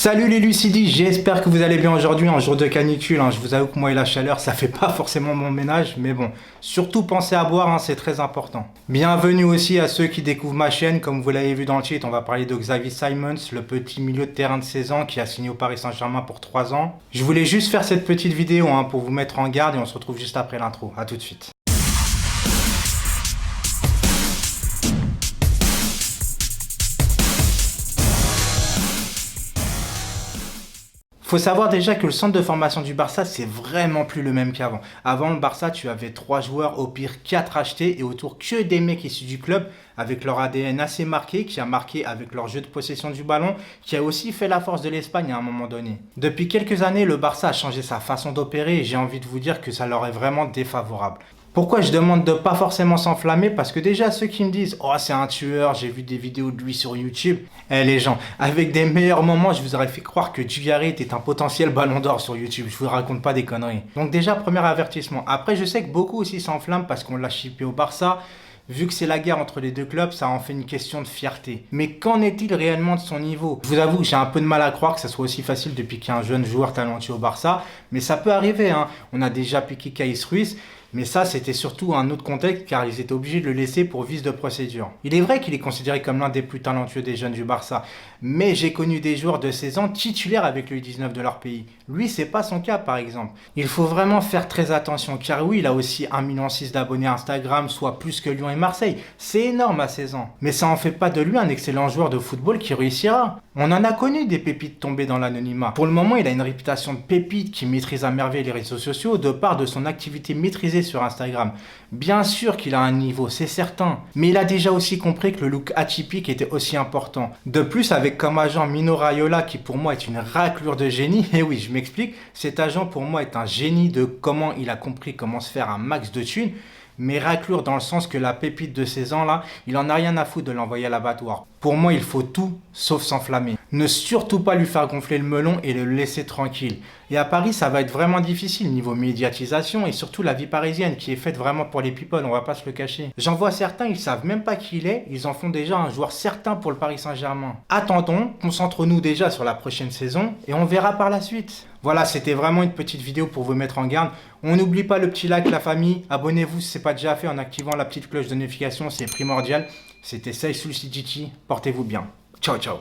Salut les lucidis, j'espère que vous allez bien aujourd'hui, un jour de canicule, je vous avoue que moi et la chaleur ça fait pas forcément mon ménage, mais bon, surtout pensez à boire, c'est très important. Bienvenue aussi à ceux qui découvrent ma chaîne, comme vous l'avez vu dans le titre, on va parler de Xavi Simons, le petit milieu de terrain de 16 ans qui a signé au Paris Saint-Germain pour 3 ans. Je voulais juste faire cette petite vidéo pour vous mettre en garde et on se retrouve juste après l'intro, à tout de suite. Faut savoir déjà que le centre de formation du Barça, c'est vraiment plus le même qu'avant. Avant le Barça, tu avais 3 joueurs, au pire 4 achetés et autour que des mecs issus du club avec leur ADN assez marqué, qui a marqué avec leur jeu de possession du ballon, qui a aussi fait la force de l'Espagne à un moment donné. Depuis quelques années, le Barça a changé sa façon d'opérer et j'ai envie de vous dire que ça leur est vraiment défavorable. Pourquoi je demande de pas forcément s'enflammer? Parce que déjà ceux qui me disent « Oh c'est un tueur, j'ai vu des vidéos de lui sur YouTube », les gens, avec des meilleurs moments, je vous aurais fait croire que Dugarry était un potentiel ballon d'or sur YouTube. Je vous raconte pas des conneries. Donc déjà, premier avertissement. Après, je sais que beaucoup aussi s'enflamment parce qu'on l'a shippé au Barça. Vu que c'est la guerre entre les deux clubs, ça en fait une question de fierté. Mais qu'en est-il réellement de son niveau? Je vous avoue que j'ai un peu de mal à croire que ça soit aussi facile de piquer un jeune joueur talentueux au Barça. Mais ça peut arriver, On a déjà piqué Kais Ruiz. Mais ça, c'était surtout un autre contexte car ils étaient obligés de le laisser pour vice de procédure. Il est vrai qu'il est considéré comme l'un des plus talentueux des jeunes du Barça, mais j'ai connu des joueurs de 16 ans titulaires avec le U19 de leur pays. Lui, c'est pas son cas par exemple. Il faut vraiment faire très attention car oui, il a aussi 1,6 million d'abonnés Instagram, soit plus que Lyon et Marseille. C'est énorme à 16 ans. Mais ça en fait pas de lui un excellent joueur de football qui réussira. On en a connu des pépites tombées dans l'anonymat. Pour le moment, il a une réputation de pépite qui maîtrise à merveille les réseaux sociaux de part de son activité maîtrisée sur Instagram. Bien sûr qu'il a un niveau, c'est certain. Mais il a déjà aussi compris que le look atypique était aussi important. De plus, avec comme agent Mino Raiola, qui pour moi est une raclure de génie, et oui, je m'explique, cet agent pour moi est un génie de comment il a compris comment se faire un max de thunes, mais raclure dans le sens que la pépite de 16 ans là, il en a rien à foutre de l'envoyer à l'abattoir. Pour moi, il faut tout sauf s'enflammer. Ne surtout pas lui faire gonfler le melon et le laisser tranquille. Et à Paris, ça va être vraiment difficile niveau médiatisation et surtout la vie parisienne qui est faite vraiment pour les people, on va pas se le cacher. J'en vois certains, ils savent même pas qui il est, ils en font déjà un joueur certain pour le Paris Saint-Germain. Attendons, concentrons-nous déjà sur la prochaine saison et on verra par la suite. Voilà, c'était vraiment une petite vidéo pour vous mettre en garde. On n'oublie pas le petit like, la famille. Abonnez-vous si ce n'est pas déjà fait en activant la petite cloche de notification, c'est primordial. C'était Saïsou Siditi, portez-vous bien. Ciao, ciao.